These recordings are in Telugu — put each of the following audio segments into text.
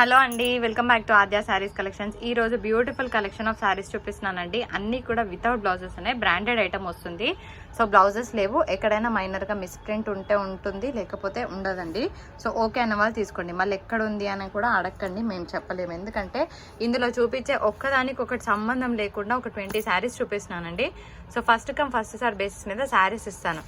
హలో అండి, welcome back to Aadya saris collections. ఈ రోజు బ్యూటిఫుల్ కలెక్షన్ ఆఫ్ శారీస్ చూపిస్తున్నానండి. అన్ని కూడా వితౌట్ బ్లౌజెస్ ఉన్నాయి. బ్రాండెడ్ ఐటమ్ వస్తుంది. సో బ్లౌజెస్ లేవు. ఎక్కడైనా మైనర్గా మిస్ప్రింట్ ఉంటే ఉంటుంది, లేకపోతే ఉండదండి. సో ఓకే అన్న వాళ్ళు తీసుకోండి. మళ్ళీ ఎక్కడ ఉంది అని కూడా అడగండి, మేము చెప్పలేము. ఎందుకంటే ఇందులో చూపించే ఒక్కదానికి ఒకటి సంబంధం లేకుండా ఒక 20 శారీస్ చూపిస్తున్నానండి. So first come first sir basis మీద శారీస్ ఇస్తాను.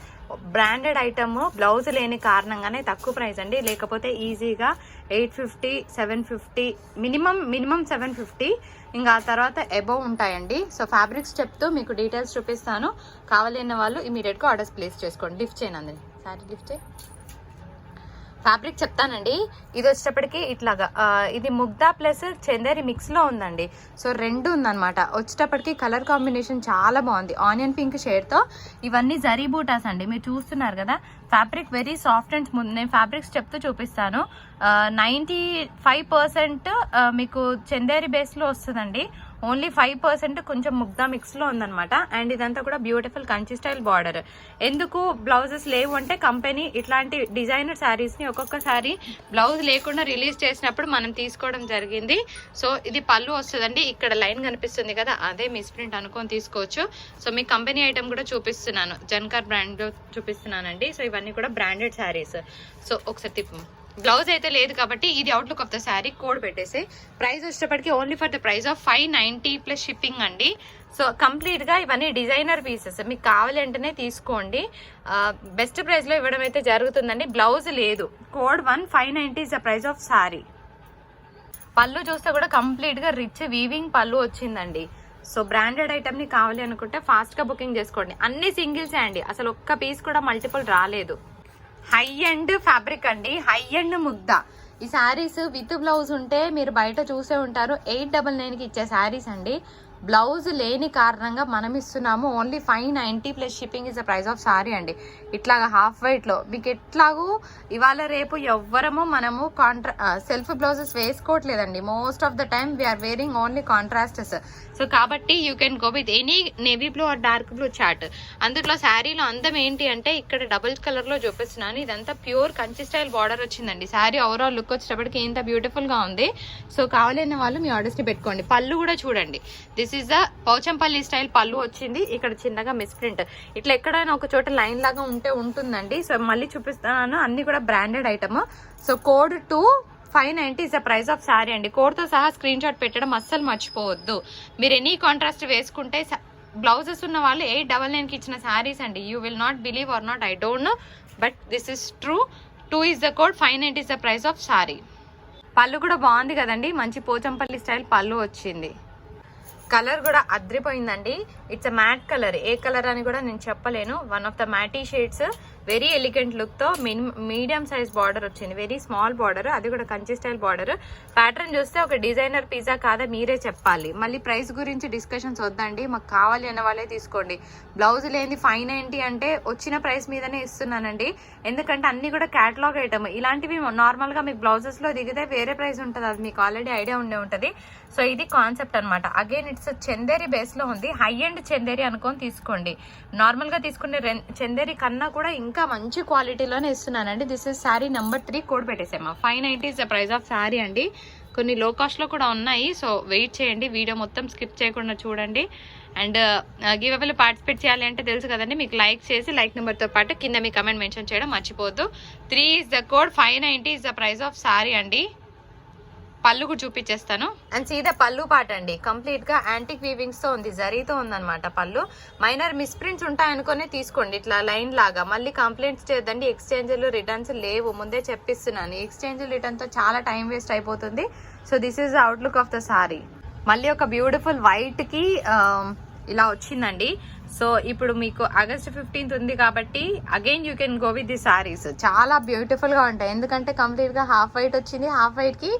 బ్రాండెడ్ ఐటమ్ బ్లౌజ్ లేని కారణంగానే తక్కువ ప్రైస్ అండి. లేకపోతే ఈజీగా 850, 750, మినిమం 750, ఇంకా ఆ తర్వాత అబోవ్ ఉంటాయండి. సో ఫ్యాబ్రిక్స్ చెప్తూ మీకు డీటెయిల్స్ చూపిస్తాను. కావాలన్న వాళ్ళు ఇమీడియట్గా ఆర్డర్స్ ప్లేస్ చేసుకోండి. లిఫ్ట్ చేయనండి, సారీ లిఫ్ట్ చేయి. ఫ్యాబ్రిక్ చెప్తానండి. ఇది వచ్చేటప్పటికి ఇట్లాగా ఇది ముగ్దా ప్లస్ చందేరి మిక్స్ లో ఉందండి. సో రెండు ఉందన్నమాట. వచ్చేటప్పటికి కలర్ కాంబినేషన్ చాలా బాగుంది. ఆనియన్ పింక్ షేడ్ తో ఇవన్నీ జరీ బూటాస్ అండి. మీరు చూస్తున్నారు కదా, fabric very soft and smooth. నేను ఫ్యాబ్రిక్స్ చెప్తూ చూపిస్తాను. 95% మీకు చందేరి బేస్ లో వస్తుందండి. ఓన్లీ 5% కొంచెం ముగ్దా మిక్స్ లో ఉందన్నమాట. అండ్ ఇదంతా కూడా బ్యూటిఫుల్ కంచి స్టైల్ బార్డర్. ఎందుకు బ్లౌజెస్ లేవు అంటే, కంపెనీ ఇట్లాంటి డిజైనర్ శారీస్ ని ఒక్కొక్కసారి బ్లౌజ్ లేకుండా రిలీజ్ చేసినప్పుడు మనం తీసుకోవడం జరిగింది. సో ఇది పళ్ళు వస్తుందండి. ఇక్కడ లైన్ కనిపిస్తుంది కదా, అదే మిస్ప్రింట్ అనుకొని తీసుకోవచ్చు. సో మీ కంపెనీ ఐటమ్ కూడా చూపిస్తున్నాను, జన్కర్ బ్రాండ్ లో చూపిస్తున్నానండి. సో ఇవన్నీ కూడా బ్రాండెడ్ శారీస్. సో ఒకసారి తిప్పు. బ్లౌజ్ అయితే లేదు కాబట్టి ఇది outlook of the sari. Code పెట్టేసి ప్రైస్ వచ్చేటప్పటికి only for the price of 590 plus shipping అండి. సో కంప్లీట్ గా ఇవన్నీ డిజైనర్ పీసెస్. మీకు కావాలంటేనే తీసుకోండి. బెస్ట్ ప్రైస్ లో ఇవ్వడం అయితే జరుగుతుందండి. బ్లౌజ్ లేదు. Code 1590 is the price of sari. పళ్ళు చూస్తే కూడా కంప్లీట్ గా రిచ్ వీవింగ్ పళ్ళు వచ్చిందండి. సో బ్రాండెడ్ ఐటమ్ ని కావాలి అనుకుంటే ఫాస్ట్ గా బుకింగ్ చేసుకోండి. అన్ని సింగిల్సే అండి, అసలు ఒక్క పీస్ కూడా మల్టిపుల్ రాలేదు. హై ఎండ్ ఫ్యాబ్రిక్ అండి, హై ఎండ్ ముగ్దా. ఈ శారీస్ విత్ బ్లౌజ్ ఉంటే మీరు బయట చూసే ఉంటారు. 899కి ఇచ్చే శారీస్ అండి. బ్లౌజ్ లేని కారణంగా మనం ఇస్తున్నాము. Only 590 plus shipping is the price of sari అండి. ఇట్లాగా హాఫ్ వైట్ లో మీకు ఎట్లాగూ ఇవాళ రేపు ఎవ్వరము మనము సెల్ఫ్ బ్లౌజెస్ వేసుకోవట్లేదండి. Most of the time we're wearing only contrasts. So కాబట్టి you can go with any navy blue or dark blue chart. అందులో శారీలో అందం ఏంటి అంటే, ఇక్కడ డబుల్ కలర్ లో చూపిస్తున్నాను. ఇదంతా ప్యూర్ కంచి స్టైల్ బార్డర్ వచ్చిందండి. శారీ ఓవరాల్ లుక్ వచ్చేటప్పటికి ఇంత బ్యూటిఫుల్ గా ఉంది. సో కావాలన్న వాళ్ళు మీ ఆర్డర్స్ ని పెట్టుకోండి. పళ్ళు కూడా చూడండి. This is the Pochampalli style పళ్ళు వచ్చింది. ఇక్కడ చిన్నగా మిస్ప్రింట్ ఇట్లా ఎక్కడైనా ఒక చోట లైన్ లాగా ఉంటే ఉంటుందండి. సో మళ్ళీ చూపిస్తున్నాను. అన్ని కూడా branded item. So code 590 is the price of sari అండి. కోడ్ తో సహా స్క్రీన్ షాట్ పెట్టడం అస్సలు మర్చిపోవద్దు. మీరు ఎనీ కాంట్రాస్ట్ వేసుకుంటే బ్లౌజెస్ ఉన్న వాళ్ళు 899కి ఇచ్చిన శారీస్ అండి. You will not believe are not, I don't know, but this is true. 2 is the code, 590 is the price of sari. పళ్ళు కూడా బాగుంది కదండి, మంచి పోచంపల్లి స్టైల్ పళ్ళు వచ్చింది. కలర్ కూడా అద్రిపోయిందండి. It's a matte colour. ఏ కలర్ అని కూడా నేను చెప్పలేను. One of the matty shades. Very elegant look తో మీడియం సైజ్ బార్డర్ వచ్చింది. వెరీ స్మాల్ బార్డర్, అది కూడా కంచి స్టైల్ బార్డర్. ప్యాటర్న్ చూస్తే ఒక డిజైనర్ పిజ్జా కాదా మీరే చెప్పాలి. మళ్ళీ ప్రైస్ గురించి డిస్కషన్స్ వద్దండి. మాకు కావాలి అన్న వాళ్ళే తీసుకోండి. బ్లౌజ్ లేని 590 అంటే వచ్చిన ప్రైస్ మీదనే ఇస్తున్నానండి. ఎందుకంటే అన్ని కూడా క్యాటలాగ్ ఐటమ్. ఇలాంటివి నార్మల్ గా మీకు బ్లౌజెస్ లో దిగితే వేరే ప్రైస్ ఉంటుంది. అది మీకు ఆల్రెడీ ఐడియా ఉండే ఉంటది. సో ఇది కాన్సెప్ట్ అనమాట. అగైన్ ఇట్స్ చందేరి బేస్ లో ఉంది. హై ఎండ్ చందేరి అనుకొని తీసుకోండి. నార్మల్ గా తీసుకునే చందేరి కన్నా కూడా ఇంకా మంచి క్వాలిటీలోనే ఇస్తున్నానండి. This is sari number 3. Code పెట్టేసామా. 590 is the price of sari అండి. కొన్ని లో కాస్ట్ లో కూడా ఉన్నాయి. సో వెయిట్ చేయండి, వీడియో మొత్తం స్కిప్ చేయకుండా చూడండి. అండ్ గివ్ అవేలో పార్టిసిపేట్ చేయాలి అంటే తెలుసు కదండి, మీకు లైక్ చేసి లైక్ నెంబర్తో పాటు కింద మీ కమెంట్ మెన్షన్ చేయడం మర్చిపోవద్దు. 3 is the code, 590 is the price of sari అండి. పళ్ళు కూడా చూపించేస్తాను. అండ్ సీదా పళ్ళు పాట అండి. కంప్లీట్ గా యాంటిక్ వీవింగ్స్ తో ఉంది, జరీతో ఉందన్నమాట పళ్ళు. మైనర్ మిస్ప్రింట్స్ ఉంటాయనుకునే తీసుకోండి. ఇట్లా లైన్ లాగా మళ్ళీ కంప్లైంట్స్ చేయొద్దండి. ఎక్స్చేంజ్లు రిటర్న్స్ లేవు, ముందే చెప్పిస్తున్నాను. ఎక్స్చేంజ్ రిటర్న్ తో చాలా టైం వేస్ట్ అయిపోతుంది. So this is the outlook of the sorry. మళ్ళీ ఒక బ్యూటిఫుల్ వైట్ కి ఇలా వచ్చిందండి. సో ఇప్పుడు మీకు ఆగస్ట్ 15th ఉంది కాబట్టి again you can go with the saris. చాలా బ్యూటిఫుల్ గా ఉంటాయి. ఎందుకంటే కంప్లీట్ గా హాఫ్ వైట్ వచ్చింది. హాఫ్ వైట్ కి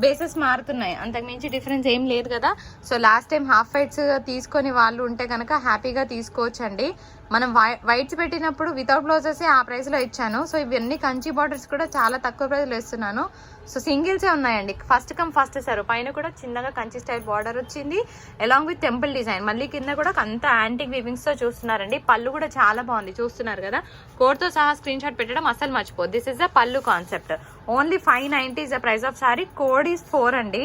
బేసెస్ మారుతున్నాయి, అంతకు మించి డిఫరెన్స్ ఏం లేదు కదా. So last time half whites తీసుకొని వాళ్ళు ఉంటే కనుక హ్యాపీగా తీసుకోవచ్చు అండి. మనం వైట్స్ పెట్టినప్పుడు వితౌట్ బ్లౌజెస్ ఆ ప్రైస్ లో ఇచ్చాను. సో ఇవన్నీ కంచి బార్డర్స్ కూడా చాలా తక్కువ ప్రైస్ లో ఇస్తున్నాను. సో సింగిల్సే ఉన్నాయండి. First come first sir. పైన కూడా చిన్నగా కంచి స్టైల్ బార్డర్ వచ్చింది, అలాంగ్ విత్ టెంపుల్ డిజైన్. మళ్ళీ కింద కూడా అంత యాంటిక్ వీవింగ్ తో చూస్తున్నారండి. పళ్ళు కూడా చాలా బాగుంది, చూస్తున్నారు కదా. కోడ్ తో సహా స్క్రీన్ షాట్ పెట్టడం అసలు మర్చిపోద్దు. దిస్ ఇస్ ద పళ్ళు concept. Only 590 is the price of sorry. Code is 4 అండి.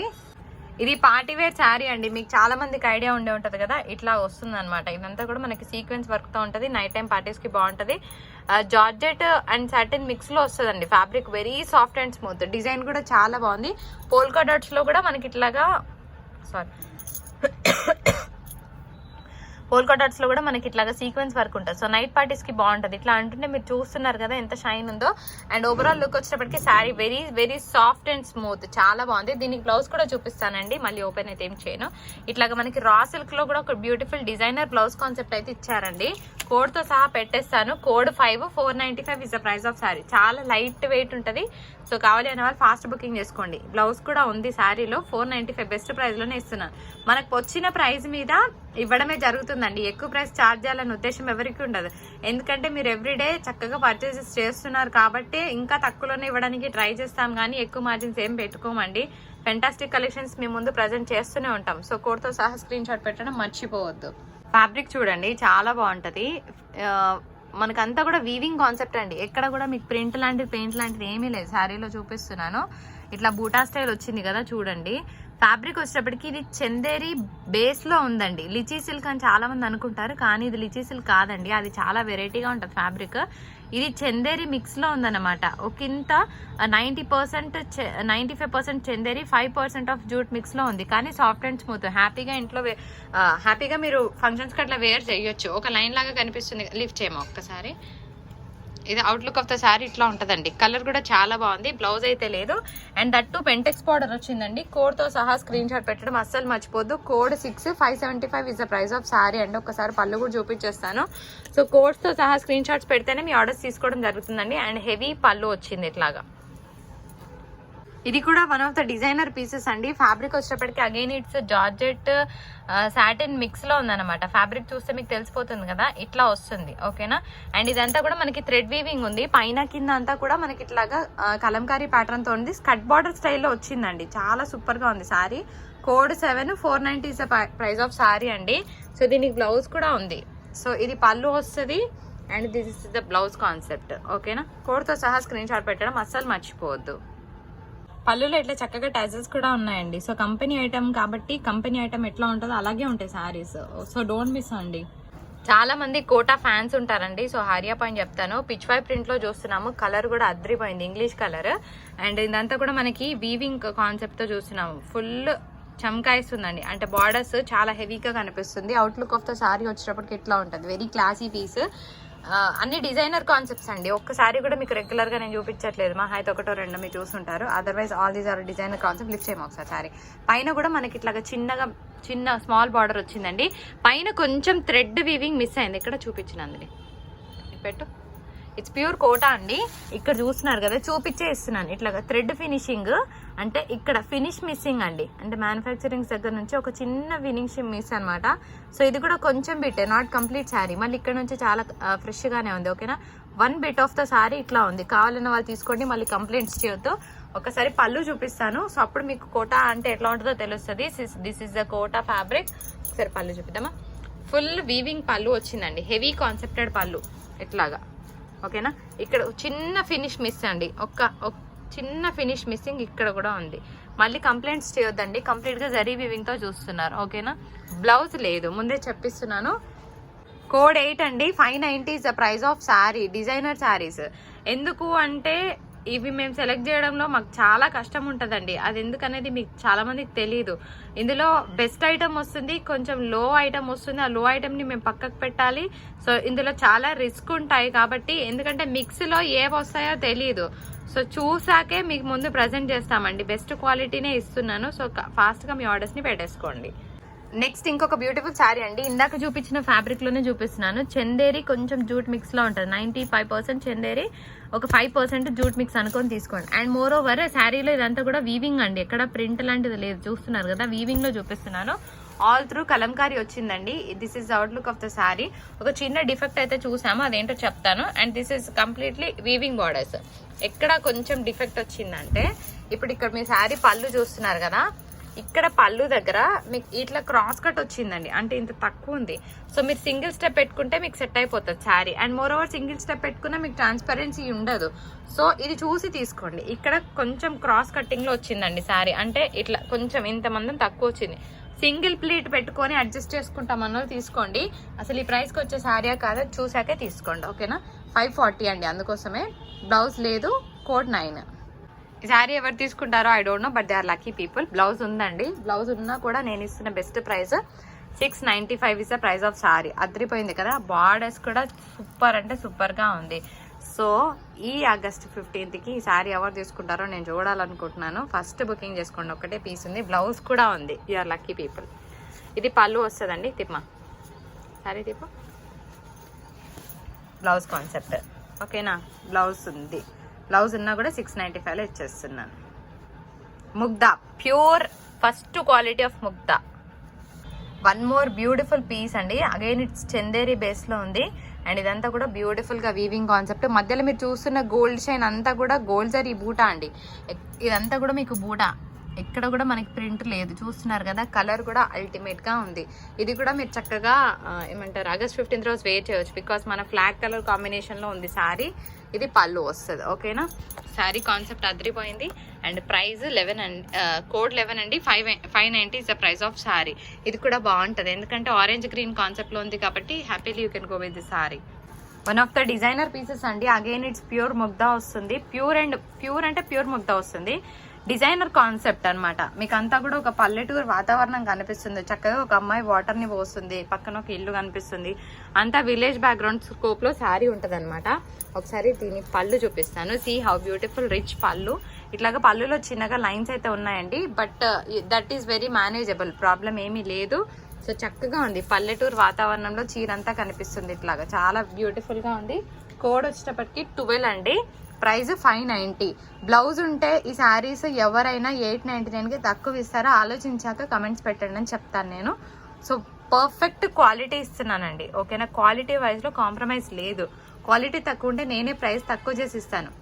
ఇది పార్టీ వేర్ శారీ అండి. మీకు చాలా మందికి ఐడియా ఉండే ఉంటది కదా, ఇట్లా వస్తుంది అనమాట. ఇదంతా కూడా మనకి సీక్వెన్స్ వర్క్ తో ఉంటది. నైట్ టైం పార్టీస్ కి బాగుంటది. జార్జెట్ అండ్ సాటిన్ మిక్స్ లో వస్తుందండి. Fabric very soft and smooth. Design కూడా చాలా బాగుంది. పోల్కా డాట్స్ లో కూడా మనకి ఇట్లాగా పోల్కా డాట్స్ లో కూడా మనకి ఇట్లాగా సీక్వెన్స్ వర్క్ ఉంటుంది. సో నైట్ పార్టీస్ కి బాగుంటది. ఇట్లా అంటుంటే మీరు చూస్తున్నారు కదా ఎంత షైన్ ఉందో. అండ్ ఓవరాల్ లుక్ వచ్చేటప్పటికి sari very very soft and smooth, చాలా బాగుంది. దీనికి బ్లౌజ్ కూడా చూపిస్తానండి, మళ్ళీ ఓపెన్ అయితే ఏం చేయను. ఇట్లాగా మనకి రా సిల్క్ లో కూడా ఒక బ్యూటిఫుల్ డిజైనర్ బ్లౌజ్ కాన్సెప్ట్ అయితే ఇచ్చారండి. కోడ్ తో సహా పెట్టేస్తాను. Code 5, 495 is the price of sari. చాలా లైట్ వెయిట్ ఉంటది. సో కావాలి అనే వాళ్ళు ఫాస్ట్ బుకింగ్ చేసుకోండి. బ్లౌజ్ కూడా ఉంది శారీలో. 495 బెస్ట్ ప్రైస్ లోనే ఇస్తున్నాను. మనకు వచ్చిన ప్రైస్ మీద ఇవ్వడమే జరుగుతుందండి. ఎక్కువ ప్రైస్ ఛార్జ్ చేయాలనే ఉద్దేశం ఎవరికి ఉండదు. ఎందుకంటే మీరు ఎవ్రీడే చక్కగా పర్చేసెస్ చేస్తున్నారు కాబట్టి ఇంకా తక్కువలోనే ఇవ్వడానికి ట్రై చేస్తాం, కానీ ఎక్కువ మార్జిన్స్ ఏం పెట్టుకోమండి. ఫెంటాస్టిక్ కలెక్షన్స్ మీ ముందు ప్రజెంట్ చేస్తూనే ఉంటాం. సో కోడ్ తో సహా స్క్రీన్ షాట్ పెట్టడం మర్చిపోవద్దు. ఫ్యాబ్రిక్ చూడండి చాలా బాగుంటది. మనకంతా కూడా వీవింగ్ కాన్సెప్ట్ అండి. ఎక్కడ కూడా మీకు ప్రింట్ లాంటిది పెయింట్ లాంటిది ఏమీ లేదు. శారీలో చూపిస్తున్నాను. ఇట్లా బూటా స్టైల్ వచ్చింది కదా చూడండి. ఫ్యాబ్రిక్ వచ్చేటప్పటికి ఇది చందేరి బేస్ లో ఉందండి. లిచీ సిల్క్ అని చాలా మంది అనుకుంటారు, కానీ ఇది లిచీ సిల్క్ కాదండి. అది చాలా వెరైటీగా ఉంటుంది ఫ్యాబ్రిక్. ఇది చందేరి మిక్స్ లో ఉందన్నమాట. ఒకంత 95% చందేరి, 5% ఆఫ్ జూట్ మిక్స్ లో ఉంది. కానీ సాఫ్ట్ అండ్ స్మూత్. హ్యాపీగా ఇంట్లో హ్యాపీగా మీరు ఫంక్షన్స్ కి అట్లా వేర్ చేయొచ్చు. ఒక లైన్ లాగా కనిపిస్తుంది. లిఫ్ట్ చేయమో ఒక్కసారి. ఇది అవుట్లుక్ ఆఫ్ ద శారీ ఇట్లా ఉంటదండి. కలర్ కూడా చాలా బాగుంది. బ్లౌజ్ అయితే లేదు. And that too pentex border వచ్చిందండి. కోడ్ తో సహా స్క్రీన్ షాట్ పెట్టడం అస్సలు మర్చిపోద్దు. Code 6, 575 is the price of sari అండి. ఒకసారి పళ్ళు కూడా చూపించేస్తాను. సో కోడ్స్ తో సహా స్క్రీన్ షాట్స్ పెడితేనే మీ ఆర్డర్స్ తీసుకోవడం జరుగుతుందండి. అండ్ హెవీ పళ్ళు వచ్చింది ఇట్లాగా. ఇది కూడా one of the designer pieces అండి. ఫ్యాబ్రిక్ వచ్చేటప్పటికి again it's georgette satin mix లో ఉందన్నమాట. ఫ్యాబ్రిక్ చూస్తే మీకు తెలిసిపోతుంది కదా, ఇట్లా వస్తుంది. ఓకేనా. అండ్ ఇదంతా కూడా మనకి థ్రెడ్ వీవింగ్ ఉంది. పైన కింద అంతా కూడా మనకి ఇట్లాగా కలంకారీ ప్యాటర్న్ తో ఉంది. స్కట్ బార్డర్ స్టైల్లో వచ్చిందండి. చాలా సూపర్ గా ఉంది sari. Code 7, 490 is the price of sari అండి. సో దీనికి బ్లౌజ్ కూడా ఉంది. సో ఇది పళ్ళు వస్తుంది. And this is the blouse concept. ఓకేనా. కోడ్ తో సహా స్క్రీన్ షాట్ పెట్టడం అస్సలు మర్చిపోవద్దు. పళ్ళులో ఇట్లా చక్కగా టైజల్స్ కూడా ఉన్నాయండి. సో కంపెనీ ఐటమ్ కాబట్టి కంపెనీ ఐటమ్ ఎట్లా ఉంటుందో అలాగే ఉంటాయి శారీస్. సో డోంట్ మిస్ అండి. చాలా మంది కోటా ఫ్యాన్స్ ఉంటారండి. సో హారియా పాయింట్ చెప్తాను. పిచ్ వై ప్రింట్ లో చూస్తున్నాము. కలర్ కూడా అద్రిపోయింది, ఇంగ్లీష్ కలర్. అండ్ ఇదంతా కూడా మనకి వీవింగ్ కాన్సెప్ట్ తో చూస్తున్నాము. ఫుల్ చమకాయిస్తుందండి. అంటే బార్డర్స్ చాలా హెవీగా కనిపిస్తుంది. అవుట్లుక్ ఆఫ్ ద శారీ వచ్చేటప్పటికి ఇట్లా ఉంటుంది. Very classy piece. అన్ని డిజైనర్ కాన్సెప్ట్స్ అండి. ఒక్కసారి కూడా మీకు రెగ్యులర్ గా నేను చూపించట్లేదు. మా అయితే 1, 2 మీరు చూసుంటారు. Otherwise all these are designer concept. Lift చేయము ఒకసారి శారీ. పైన కూడా మనకి ఇట్లాగా చిన్న స్మాల్ బార్డర్ వచ్చిందండి. పైన కొంచెం థ్రెడ్ వీవింగ్ మిస్ అయింది. ఇక్కడ చూపించినందుని పెట్టు. ఇట్స్ ప్యూర్ కోటా అండి. ఇక్కడ చూస్తున్నారు కదా, చూపించే ఇస్తున్నాను. ఇట్లాగా థ్రెడ్ ఫినిషింగ్ అంటే ఇక్కడ ఫినిష్ మిస్సింగ్ అండి. అంటే మ్యానుఫ్యాక్చరింగ్ దగ్గర నుంచి ఒక చిన్న ఫినిషింగ్ మిస్ అనమాట. సో ఇది కూడా కొంచెం బిట్టే, నాట్ కంప్లీట్ శారీ. మళ్ళీ ఇక్కడ నుంచి చాలా ఫ్రెష్ గానే ఉంది. ఓకేనా. 1 బిట్ ఆఫ్ ద శారీ ఇట్లా ఉంది. కావాలన్న వాళ్ళు తీసుకోండి, మళ్ళీ కంప్లైంట్స్ చేయొద్దు. ఒకసారి పళ్ళు చూపిస్తాను. సో అప్పుడు మీకు కోటా అంటే ఎట్లా ఉంటుందో తెలుస్తుంది. This is the Kota fabric. ఒకసారి పళ్ళు చూపిద్దామా. ఫుల్ వీవింగ్ పళ్ళు వచ్చిందండి. హెవీ కాన్సెప్టెడ్ పళ్ళు ఇట్లాగా. ఓకేనా. ఇక్కడ చిన్న ఫినిష్ మిస్ అండి. ఒక చిన్న ఫినిష్ మిస్సింగ్ ఇక్కడ కూడా ఉంది. మళ్ళీ కంప్లైంట్స్ చేయొద్దండి. కంప్లీట్ గా జరీ వీవింగ్ తో చూస్తున్నారు. ఓకేనా. బ్లౌజ్ లేదు, ముందే చెప్పిస్తున్నాను. కోడ్ 8 అండి. 590 is the price of sari. Designer saris. ఎందుకు అంటే ఇవి మేము సెలెక్ట్ చేయడంలో మాకు చాలా కష్టం ఉంటుందండి. అది ఎందుకనేది మీకు చాలా మందికి తెలియదు. ఇందులో బెస్ట్ ఐటమ్ వస్తుంది, కొంచెం లో ఐటమ్ వస్తుంది. ఆ లో ఐటమ్ ని మేము పక్కకు పెట్టాలి. సో ఇందులో చాలా రిస్క్ ఉంటాయి కాబట్టి, ఎందుకంటే మిక్స్ లో ఏవి వస్తాయో తెలియదు. సో చూసాకే మీకు ముందు ప్రజెంట్ చేస్తామండి. బెస్ట్ క్వాలిటీనే ఇస్తున్నాను. సో ఫాస్ట్ గా మీ ఆర్డర్స్ ని పెట్టేసుకోండి. నెక్స్ట్ ఇంకొక బ్యూటిఫుల్ శారీ అండి. ఇందాక చూపించిన ఫ్యాబ్రిక్ లోనే చూపిస్తున్నాను. చందేరి కొంచెం జూట్ మిక్స్ లో ఉంటుంది. 95% చందేరి, ఒక 5% జూట్ మిక్స్ అనుకొని తీసుకోండి. అండ్ మోర్ ఓవర్ శారీలో ఇదంతా కూడా వీవింగ్ అండి. ఎక్కడ ప్రింట్ లాంటిది లేదు. చూస్తున్నారు కదా, వీవింగ్ లో చూపిస్తున్నాను. ఆల్ త్రూ కలంకారీ వచ్చిందండి. This is outlook of the sari. ఒక చిన్న డిఫెక్ట్ అయితే చూసాము, అదేంటో చెప్తాను. And this is completely weaving borders. ఎక్కడ కొంచెం డిఫెక్ట్ వచ్చిందంటే, ఇప్పుడు ఇక్కడ మీ శారీ పళ్ళు చూస్తున్నారు కదా, ఇక్కడ పళ్ళు దగ్గర మీకు ఇట్లా క్రాస్ కట్ వచ్చిందండి, అంటే ఇంత తక్కువ ఉంది. సో మీరు సింగిల్ స్టెప్ పెట్టుకుంటే మీకు సెట్ అయిపోతుంది sari. And more over single step పెట్టుకున్నా మీకు ట్రాన్స్పరెన్సీ ఉండదు. సో ఇది చూసి తీసుకోండి. ఇక్కడ కొంచెం క్రాస్ కట్టింగ్ లో వచ్చిందండి శారీ, అంటే ఇట్లా కొంచెం ఇంత మందం తక్కువ వచ్చింది. సింగిల్ ప్లీట్ పెట్టుకొని అడ్జస్ట్ చేసుకుంటాం అన్నది తీసుకోండి. అసలు ఈ ప్రైస్కి వచ్చే శారీ కాదా చూసాకే తీసుకోండి, ఓకేనా. 540 అండి, అందుకోసమే. బ్లౌజ్ లేదు, కోడ్ 9. ఈ శారీ ఎవరు తీసుకుంటారో I don't know, but they are lucky people. Blouse ఉందండి, బ్లౌజ్ ఉన్నా కూడా నేను ఇస్తున్న best price 695 is the price of sari. అదిరిపోయింది కదా. బార్డర్స్ కూడా సూపర్ అంటే సూపర్ గా ఉంది. సో ఈ ఆగస్ట్ 15కి ఈ శారీ ఎవరు తీసుకుంటారో నేను చూడాలనుకుంటున్నాను. ఫస్ట్ బుకింగ్ చేసుకోండి, ఒకటే పీస్ ఉంది, బ్లౌజ్ కూడా ఉంది. You are lucky people. ఇది పళ్ళు వస్తుందండి, తిప్పమా శారీ తిప్పు. బ్లౌజ్ కాన్సెప్ట్ ఓకేనా. బ్లౌజ్ ఉంది, బ్లౌజ్ ఉన్నా కూడా 695లో ఇచ్చేస్తున్నాను. Mugdha pure first quality of Mugdha. One more beautiful piece అండి. అగైన్ ఇట్స్ చందేరి బేస్ లో ఉంది. అండ్ ఇదంతా కూడా బ్యూటిఫుల్ గా వీవింగ్ కాన్సెప్ట్. మధ్యలో మీరు చూస్తున్న గోల్డ్ షైన్ అంతా కూడా గోల్డ్ జరీ బూటా అండి. ఇదంతా కూడా మీకు బూటా, ఎక్కడ కూడా మనకి ప్రింట్ లేదు. చూస్తున్నారు కదా, కలర్ కూడా అల్టిమేట్ గా ఉంది. ఇది కూడా మీరు చక్కగా ఏమంటారు ఆగస్ట్ 15 రోజు వేర్ చేయవచ్చు, బికాస్ మన ఫ్లాగ్ కలర్ కాంబినేషన్ లో ఉంది శారీ. ఇది పళ్ళు వస్తుంది, ఓకేనా. శారీ కాన్సెప్ట్ అదిరిపోయింది. అండ్ ప్రైస్ 11 అండి, కోడ్ 11 అండి. 590 is the price of sari. ఇది కూడా బాగుంటుంది, ఎందుకంటే ఆరెంజ్ గ్రీన్ కాన్సెప్ట్ లో ఉంది కాబట్టి happily you can go with the sari. One of the designer pieces అండి. అగైన్ ఇట్స్ ప్యూర్ ముగ్ధా వస్తుంది. ప్యూర్ అంటే ప్యూర్ ముగ్ధా వస్తుంది. డిజైనర్ కాన్సెప్ట్ అనమాట. మీకు అంతా కూడా ఒక పల్లెటూరు వాతావరణం కనిపిస్తుంది. చక్కగా ఒక అమ్మాయి వాటర్ ని పోస్తుంది, పక్కన ఒక ఇల్లు కనిపిస్తుంది. అంతా విలేజ్ బ్యాక్గ్రౌండ్ స్కోప్ లో శారీ ఉంటది అనమాట. ఒకసారి దీని పళ్ళు చూపిస్తాను. సీ హౌ బ్యూటిఫుల్ రిచ్ పళ్ళు. ఇట్లాగా పళ్ళులో చిన్నగా లైన్స్ అయితే ఉన్నాయండి, but that is very manageable, problem ఏమీ లేదు. సో చక్కగా ఉంది, పల్లెటూరు వాతావరణంలో చీర అంతా కనిపిస్తుంది. ఇట్లాగా చాలా బ్యూటిఫుల్ గా ఉంది. కోడ్ వచ్చేటప్పటికి 12 అండి. ప్రైస్ 590. బ్లౌజ్ ఉంటే ఈ శారీస్ ఎవరైనా 899కి తక్కువ ఇస్తారో ఆలోచించాక కమెంట్స్ పెట్టండి అని చెప్తాను నేను. సో పర్ఫెక్ట్ క్వాలిటీ ఇస్తున్నానండి, ఓకేనా. క్వాలిటీ వైజ్ లో కాంప్రమైజ్ లేదు. క్వాలిటీ తక్కువ ఉంటే నేనే ప్రైస్ తక్కువ చేసి ఇస్తాను.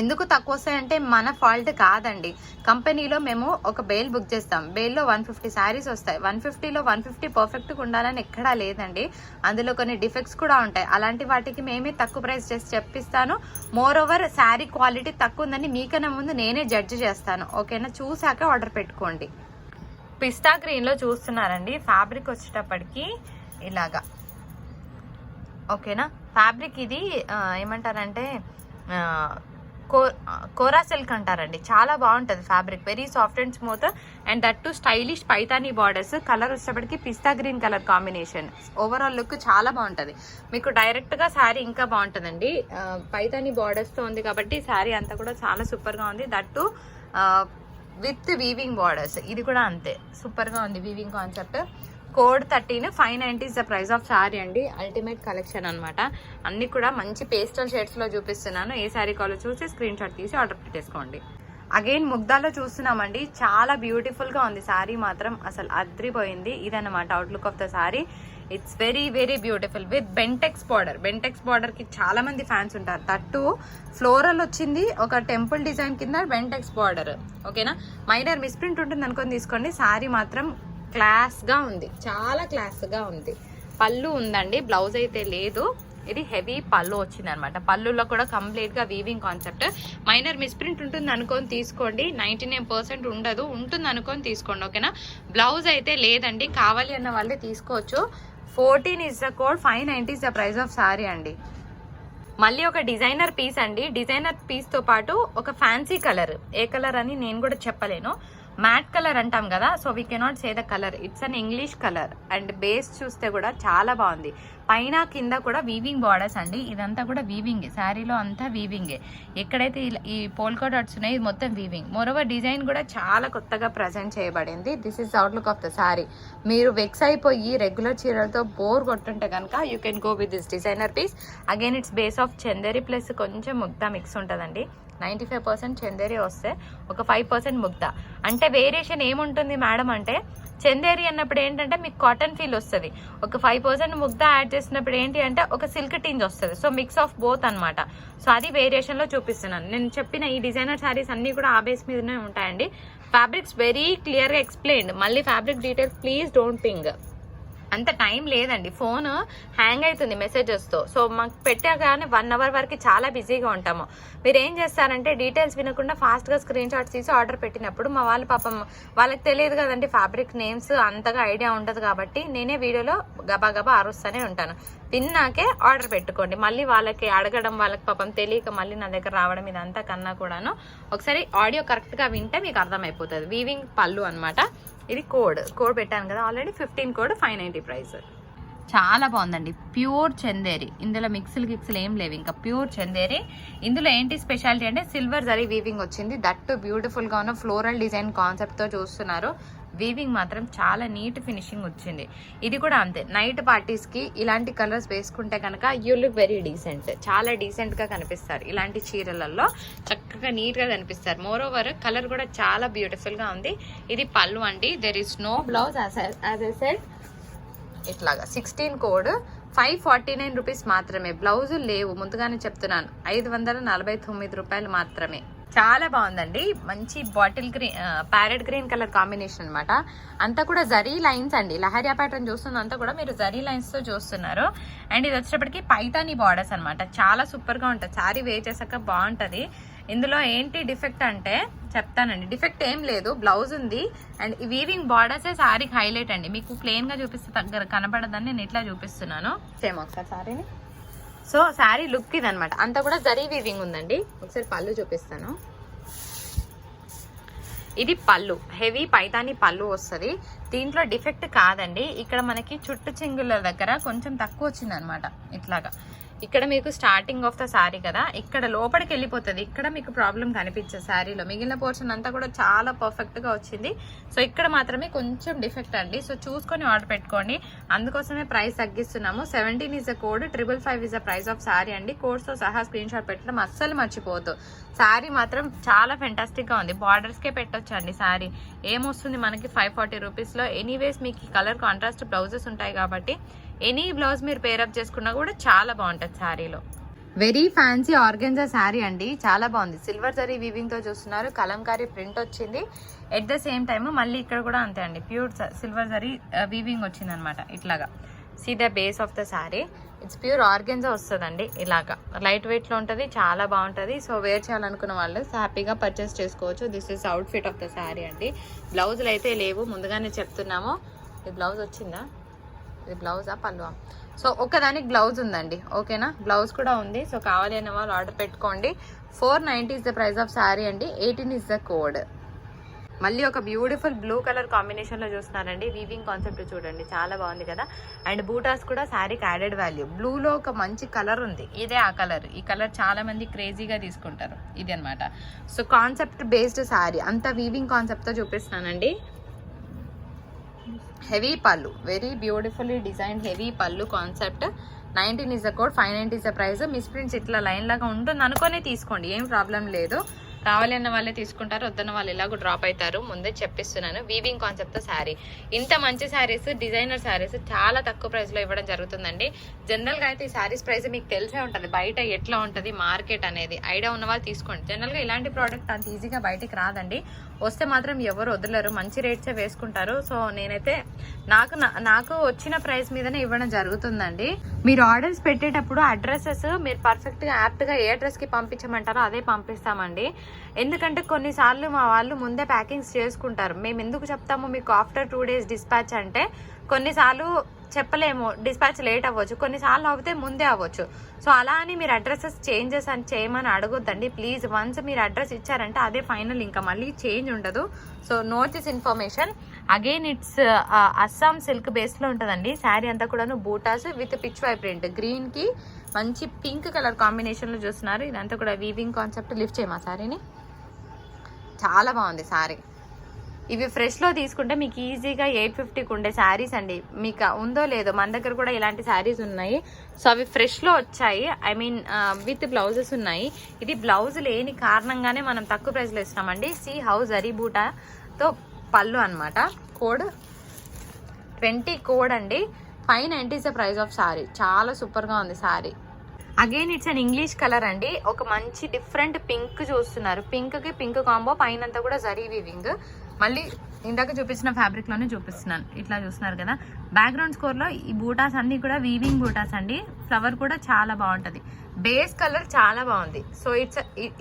ఎందుకు తక్కువ వస్తాయంటే మన ఫాల్ట్ కాదండి. కంపెనీలో మేము ఒక బేల్ బుక్ చేస్తాం, బేల్లో 150 శారీస్ వస్తాయి. 150లో 150 పర్ఫెక్ట్గా ఉండాలని ఎక్కడా లేదండి. అందులో కొన్ని డిఫెక్ట్స్ కూడా ఉంటాయి. అలాంటి వాటికి మేమే తక్కువ ప్రైస్ చేసి చెప్పిస్తాను. మోర్ ఓవర్ శారీ క్వాలిటీ తక్కువ ఉందని మీకన్నా ముందు నేనే జడ్జి చేస్తాను, ఓకేనా. చూసాక ఆర్డర్ పెట్టుకోండి. పిస్తా గ్రీన్ లో చూస్తున్నారండి. ఫ్యాబ్రిక్ వచ్చేటప్పటికి ఇలాగా, ఓకేనా. ఫ్యాబ్రిక్ ఇది ఏమంటారంటే కోరా సిల్క్ అంటారండి. చాలా బాగుంటుంది fabric, very soft and smooth. And that too stylish Paithani borders. Colour వచ్చేటప్పటికి pista green colour combination. Overall look చాలా బాగుంటుంది. మీకు డైరెక్ట్ గా శారీ ఇంకా బాగుంటుందండి. పైతానీ బార్డర్స్ తో ఉంది కాబట్టి శారీ అంతా కూడా చాలా సూపర్ గా ఉంది. That too with weaving borders. ఇది కూడా అంతే సూపర్ గా ఉంది weaving concept. Code 13, 590 is the price of sari అండి. అల్టిమేట్ కలెక్షన్ అనమాట. అన్ని కూడా మంచి పేస్టల్ షేడ్స్ లో చూపిస్తున్నాను. ఏ శారీ కావాలో చూసి స్క్రీన్ షాట్ తీసి ఆర్డర్ పెట్టేసుకోండి. అగైన్ ముగ్ధాలో చూస్తున్నామండి. చాలా బ్యూటిఫుల్ గా ఉంది శారీ మాత్రం, అసలు అద్రిపోయింది. ఇదన్నమాట outlook of the sari. It's very very beautiful with Bentex border. Bentex border కి చాలా మంది ఫ్యాన్స్ ఉంటారు. తట్టు ఫ్లోరల్ వచ్చింది, ఒక టెంపుల్ డిజైన్ కింద బెంటెక్స్ బార్డర్, ఓకేనా. మైనర్ మిస్ప్రింట్ ఉంటుంది అనుకొని తీసుకోండి. శారీ మాత్రం క్లాస్ గా ఉంది, చాలా క్లాస్ గా ఉంది. పళ్ళు ఉందండి, బ్లౌజ్ అయితే లేదు. ఇది హెవీ పళ్ళు వచ్చింది అనమాట. పళ్ళులో కూడా కంప్లీట్ గా వీవింగ్ కాన్సెప్ట్. మైనర్ మిస్ప్రింట్ ఉంటుంది అనుకొని తీసుకోండి. 99% ఉండదు, ఉంటుంది అనుకొని తీసుకోండి, ఓకేనా. బ్లౌజ్ అయితే లేదండి, కావాలి అన్న వాళ్ళే తీసుకోవచ్చు. 14 is the code, 590 is the price of sari అండి. మళ్ళీ ఒక డిజైనర్ పీస్ అండి. డిజైనర్ పీస్ తో పాటు ఒక ఫ్యాన్సీ కలర్. ఏ కలర్ అని నేను కూడా చెప్పలేను. మ్యాట్ కలర్ అంటాం కదా, so we cannot say the colour. It's an English colour. And base చూస్తే కూడా చాలా బాగుంది. పైన కింద కూడా వీవింగ్ బార్డర్స్ అండి. ఇదంతా కూడా వీవింగ్, శారీలో అంతా వీవింగే. ఎక్కడైతే ఈ పోల్కా డాట్స్ ఉన్నాయి ఇది మొత్తం వీవింగ్. మోరోవర్ డిజైన్ కూడా చాలా కొత్తగా ప్రజెంట్ చేయబడింది. This is outlook of the sari. మీరు వెక్స్ అయిపోయి రెగ్యులర్ చీరలతో బోర్ కొట్టుంటే కనుక you can go with this designer piece. Again it's base of Chanderi plus కొంచెం ముగ్ధా మిక్స్ ఉంటుందండి. 95% చందేరి వస్తే ఒక 5% ముగ్ధా. అంటే వేరియేషన్ ఏముంటుంది మేడం అంటే, చందేరి అన్నప్పుడు ఏంటంటే మీకు కాటన్ ఫీల్ వస్తుంది. ఒక 5% ముగ్ధా యాడ్ చేసినప్పుడు ఏంటి అంటే ఒక సిల్క్ టింజ్ వస్తుంది. సో మిక్స్ ఆఫ్ బోత్ అనమాట. సో అది వేరియేషన్ లో చూపిస్తున్నాను. నేను చెప్పిన ఈ డిజైనర్ శారీస్ అన్ని కూడా ఆ బేస్ మీదనే ఉంటాయండి. ఫ్యాబ్రిక్స్ వెరీ క్లియర్గా ఎక్స్ప్లెయిన్డ్. మళ్ళీ fabric details please don't ping. అంత టైం లేదండి, ఫోన్ హ్యాంగ్ అవుతుంది మెసేజెస్తో. సో మాకు పెట్టాగానే 1 అవర్ వరకు చాలా బిజీగా ఉంటాము. మీరు ఏం చేస్తారంటే డీటెయిల్స్ వినకుండా ఫాస్ట్గా స్క్రీన్ షాట్స్ తీసి ఆర్డర్ పెట్టినప్పుడు మా వాళ్ళు పాపం వాళ్ళకి తెలియదు కదండి, ఫ్యాబ్రిక్ నేమ్స్ అంతగా ఐడియా ఉండదు. కాబట్టి నేనే వీడియోలో గబా అరుస్తూనే ఉంటాను. విన్నాకే ఆర్డర్ పెట్టుకోండి. మళ్ళీ వాళ్ళకి అడగడం, వాళ్ళకి పాపం తెలియక మళ్ళీ నా దగ్గర రావడం ఇదంతా కన్నా కూడాను ఒకసారి ఆడియో కరెక్ట్గా వింటే మీకు అర్థమైపోతుంది. వీవింగ్ పళ్ళు అనమాట. ఇది కోడ్ పెట్టాను కదా ఆల్రెడీ, 15 కోడ్ 590 ప్రైస్. చాలా బాగుందండి. ప్యూర్ చందేరి, ఇందులో మిక్స్లు గిక్స్లు ఏం లేవు, ఇంకా ప్యూర్ చందేరి. ఇందులో ఏంటి స్పెషాలిటీ అంటే సిల్వర్ జరీ వీవింగ్ వచ్చింది. దట్ బ్యూటిఫుల్ గా ఉన్న ఫ్లోరల్ డిజైన్ కాన్సెప్ట్ తో చూస్తున్నారు. వీవింగ్ మాత్రం చాలా నీట్ ఫినిషింగ్ వచ్చింది. ఇది కూడా అంతే, నైట్ పార్టీస్ కి ఇలాంటి కలర్స్ వేసుకుంటే కనుక యూ లుక్ వెరీ డీసెంట్, చాలా డీసెంట్ గా కనిపిస్తారు. ఇలాంటి చీరలలో చక్కగా నీట్ గా కనిపిస్తారు. మోర్ ఓవర్ కలర్ కూడా చాలా బ్యూటిఫుల్ గా ఉంది. ఇది పళ్ళు అండి. There is no blouse as I said. ఇట్లాగా 16 కోడ్ 549 రూపీస్ మాత్రమే. బ్లౌజు లేవు, ముందుగానే చెప్తున్నాను. 549 రూపాయలు మాత్రమే. చాలా బాగుందండి. మంచి bottle green, parrot green colour combination అనమాట. అంతా కూడా జరీ లైన్స్ అండి. లహరియా ప్యాటర్న్ చూస్తున్న అంతా కూడా మీరు జరీ లైన్స్ తో చూస్తున్నారు. అండ్ ఇది వచ్చేటప్పటికి పైతానీ బార్డర్స్ అనమాట. చాలా సూపర్ గా ఉంటుంది. శారీ వే చేసాక బాగుంటది. ఇందులో ఏంటి డిఫెక్ట్ అంటే చెప్తానండి. డిఫెక్ట్ ఏం లేదు, బ్లౌజ్ ఉంది. అండ్ ఈ వీవింగ్ బార్డర్సే శారీకి హైలైట్ అండి. మీకు ప్లెయిన్ గా చూపిస్తే దగ్గర కనపడదని నేను ఇట్లా చూపిస్తున్నాను. సేమ్ ఒకసారి శారీని. సో శారీ లుక్ ఇది అనమాట. అంతా కూడా జరీ వీవింగ్ ఉందండి. ఒకసారి పళ్ళు చూపిస్తాను. ఇది పళ్ళు, హెవీ పైతానీ పళ్ళు వస్తుంది. దీంట్లో డిఫెక్ట్ కాదండి. ఇక్కడ మనకి చుట్టు చెంగుల దగ్గర కొంచెం తక్కువ వచ్చింది అనమాట. ఇట్లాగా ఇక్కడ మీకు స్టార్టింగ్ ఆఫ్ ద శారీ కదా, ఇక్కడ లోపలికి వెళ్ళిపోతుంది. ఇక్కడ మీకు ప్రాబ్లం కనిపించదు శారీలో. మిగిలిన పోర్షన్ అంతా కూడా చాలా పర్ఫెక్ట్ గా వచ్చింది. సో ఇక్కడ మాత్రమే కొంచెం డిఫెక్ట్ అండి. సో చూసుకొని ఆర్డర్ పెట్టుకోండి. అందుకోసమే ప్రైస్ తగ్గిస్తున్నాము. 17 is the code, 555 is the price of sari అండి. కోడ్స్ తో సహా స్క్రీన్ షాట్ పెట్టడం అస్సలు మర్చిపోవద్దు. శారీ మాత్రం చాలా ఫెంటాస్టిక్ గా ఉంది. బార్డర్స్ కే పెట్టొచ్చు అండి. శారీ ఏమొస్తుంది మనకి 540 రూపీస్ లో. ఎనీవేస్ మీకు కలర్ కాంట్రాస్ట్ బ్లౌజెస్ ఉంటాయి కాబట్టి ఎనీ బ్లౌజ్ మీరు పేరప్ చేసుకున్నా కూడా చాలా బాగుంటుంది శారీలో. వెరీ ఫ్యాన్సీ ఆర్గెన్జా శారీ అండి. చాలా బాగుంది. సిల్వర్ జరీ వీవింగ్ తో చూస్తున్నారు. కలంకారీ ప్రింట్ వచ్చింది. ఎట్ ద సేమ్ టైమ్ మళ్ళీ ఇక్కడ కూడా అంతే అండి, ప్యూర్ సిల్వర్ జరీ వీవింగ్ వచ్చింది అనమాట. ఇట్లాగా see the base of the sari. It's pure organza వస్తుందండి. ఇలాగా లైట్ వెయిట్ లో ఉంటుంది. చాలా బాగుంటుంది. సో వేర్ చేయాలనుకున్న వాళ్ళు హ్యాపీగా పర్చేస్ చేసుకోవచ్చు. This is out fit of the sari అండి. బ్లౌజులు అయితే లేవు, ముందుగానే చెప్తున్నాము. ఈ బ్లౌజ్ వచ్చిందా? ఇది బ్లౌజా పళ్ళు? సో ఒకదానికి బ్లౌజ్ ఉందండి. ఓకేనా, బ్లౌజ్ కూడా ఉంది. సో కావాలి అనే వాళ్ళు ఆర్డర్ పెట్టుకోండి. 490 is the price of sari అండి. 18 ఇస్ ద కోడ్. మళ్ళీ ఒక బ్యూటిఫుల్ బ్లూ కలర్ కాంబినేషన్ లో చూస్తున్నారండి. వీవింగ్ కాన్సెప్ట్ చూడండి, చాలా బాగుంది కదా. అండ్ బూటాస్ కూడా శారీకి యాడెడ్ వాల్యూ. బ్లూలో ఒక మంచి కలర్ ఉంది, ఇదే ఆ కలర్. ఈ కలర్ చాలా మంది క్రేజీగా తీసుకుంటారు. ఇది అనమాట. సో కాన్సెప్ట్ బేస్డ్ శారీ అంతా వీవింగ్ కాన్సెప్ట్ తో చూపిస్తున్నానండి. హెవీ పళ్ళు, వెరీ బ్యూటిఫుల్లీ డిజైన్ హెవీ పళ్ళు concept. 19 is the code, 590 is the price. Miss prints ఇట్లా లైన్ లాగా ఉంటుంది అనుకునే తీసుకోండి, ఏం ప్రాబ్లం లేదు. కావాలి అన్న వాళ్ళే తీసుకుంటారు, వద్దన్న వాళ్ళు ఇలాగ డ్రాప్ అవుతారు. ముందే చెప్పిస్తున్నాను. వీవింగ్ కాన్సెప్ట్ తో శారీ. ఇంత మంచి శారీస్, డిజైనర్ శారీస్ చాలా తక్కువ ప్రైస్ లో ఇవ్వడం జరుగుతుందండి. జనరల్ గా అయితే ఈ శారీస్ ప్రైస్ మీకు తెలిసే ఉంటుంది, బయట ఎట్లా ఉంటుంది మార్కెట్ అనేది. ఐడియా ఉన్న వాళ్ళు తీసుకోండి. జనరల్ గా ఇలాంటి ప్రోడక్ట్ అంత ఈజీగా బయటికి రాదండి. వస్తే మాత్రం ఎవరు వదలరు, మంచి రేట్సే వేసుకుంటారు. సో నేనైతే నాకు వచ్చిన ప్రైస్ మీదనే ఇవ్వడం జరుగుతుందండి. మీరు ఆర్డర్స్ పెట్టేటప్పుడు అడ్రసెస్ మీరు పర్ఫెక్ట్ గా యాప్ట్ గా ఏ అడ్రస్ కి పంపించమంటారో అదే పంపిస్తామండి. ఎందుకంటే కొన్నిసార్లు మా వాళ్ళు ముందే ప్యాకింగ్స్ చేసుకుంటారు. మేము ఎందుకు చెప్తాము మీకు ఆఫ్టర్ 2 days డిస్పాచ్ అంటే, కొన్నిసార్లు చెప్పలేము, డిస్పాచ్ లేట్ అవ్వచ్చు, కొన్నిసార్లు అవుతే ముందే అవ్వచ్చు. సో అలా అని మీరు అడ్రసెస్ చేంజెస్ అని చేయమని అడగొద్దండి ప్లీజ్. వన్స్ మీరు అడ్రస్ ఇచ్చారంటే అదే ఫైనల్, ఇంకా మళ్ళీ చేంజ్ ఉండదు. So note this information. Again it's Assam silk base లో ఉంటుందండి. శారీ అంతా కూడాను buttas with Pichwai print. Green కి మంచి పింక్ కలర్ కాంబినేషన్ లో చూస్తున్నారు. ఇదంతా కూడా వీవింగ్ కాన్సెప్ట్. లిఫ్ట్ చేయమా శారీని, చాలా బాగుంది శారీ. ఇవి ఫ్రెష్ లో తీసుకుంటే మీకు ఈజీగా 850కి ఉండే శారీస్ అండి. మీకు ఉందో లేదో, మన దగ్గర కూడా ఇలాంటి శారీస్ ఉన్నాయి. సో అవి ఫ్రెష్ లో వచ్చాయి, ఐ మీన్ విత్ బ్లౌజెస్ ఉన్నాయి. ఇది బ్లౌజ్ లేని కారణంగానే మనం తక్కువ ప్రైస్ లో ఇస్తున్నామండి. సి హౌస్ జరీబూటాతో పళ్ళు అనమాట. కోడ్ 20 కోడ్ అండి. 590 is the price of sari. చాలా సూపర్ గా ఉంది sari. Again it's an English colour అండి. ఒక మంచి డిఫరెంట్ పింక్ చూస్తున్నారు. పింక్ కి పింక్ కాంబో, పైనంతా కూడా జరీ వీవింగ్. మళ్ళీ ఇందాక చూపించిన ఫ్యాబ్రిక్ లోనే చూపిస్తున్నాను. ఇట్లా చూస్తున్నారు కదా, బ్యాక్గ్రౌండ్ స్కోర్ లో ఈ బూటాస్ అన్ని కూడా వీవింగ్ బూటాస్ అండి. ఫ్లవర్ కూడా చాలా బాగుంటది. బేస్ కలర్ చాలా బాగుంది. సో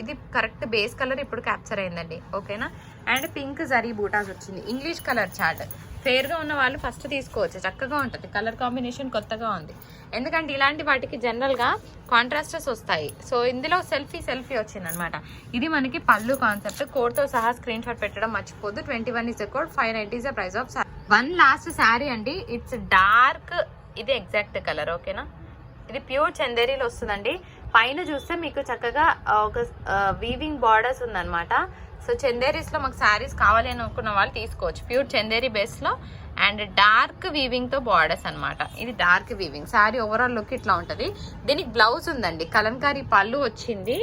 ఇది కరెక్ట్ బేస్ కలర్ ఇప్పుడు క్యాప్చర్ అయిందండి. ఓకేనా. అండ్ పింక్ జరీ బూటాస్ వచ్చింది. English colour chart. ఫేర్ గా ఉన్న వాళ్ళు ఫస్ట్ తీసుకోవచ్చు, చక్కగా ఉంటుంది. కలర్ కాంబినేషన్ కొత్తగా ఉంది. ఎందుకంటే ఇలాంటి వాటికి జనరల్ గా కాంట్రాస్టర్స్ వస్తాయి. సో ఇందులో సెల్ఫీ వచ్చింది అనమాట. ఇది మనకి పళ్ళు కాన్సెప్ట్. కోడ్ తో సహా స్క్రీన్ షాట్ పెట్టడం మర్చిపోద్దు. 21 is the code, 590 is the price of saree. One last sari అండి. ఇట్స్ డార్క్, ఇది ఎగ్జాక్ట్ కలర్. ఓకేనా. ఇది ప్యూర్ చందేరీలో వస్తుందండి. పైన చూస్తే మీకు చక్కగా ఒక వీవింగ్ బార్డర్స్ ఉందన్నమాట. సో చందేరీస్ లో మాకు శారీస్ కావాలి అని అనుకున్న వాళ్ళు తీసుకోవచ్చు. ప్యూర్ చందేరీ బేస్ లో అండ్ డార్క్ వీవింగ్ తో బార్డర్స్ అన్నమాట. ఇది dark weaving. Sari overall look ఇట్లా ఉంటది. దీనికి బ్లౌజ్ ఉందండి. కలంకారీ పళ్ళు వచ్చింది,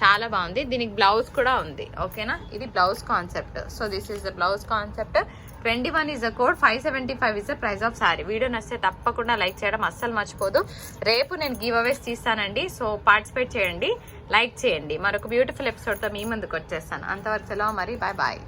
చాలా బాగుంది. దీనికి బ్లౌజ్ కూడా ఉంది. ఓకేనా. ఇది blouse concept. So this is the blouse concept. 21 is the code, 575 is the price of saree. Video నచ్చితే తప్పకుండా లైక్ చేయడం అస్సలు మర్చిపోదు. రేపు నేను గివ్ అవేస్ తీస్తానండి. సో పార్టిసిపేట్ చేయండి, లైక్ చేయండి. మరొక బ్యూటిఫుల్ ఎపిసోడ్తో మీ ముందుకు వచ్చేస్తాను. అంతవరకు సెలవు మరి. Bye bye.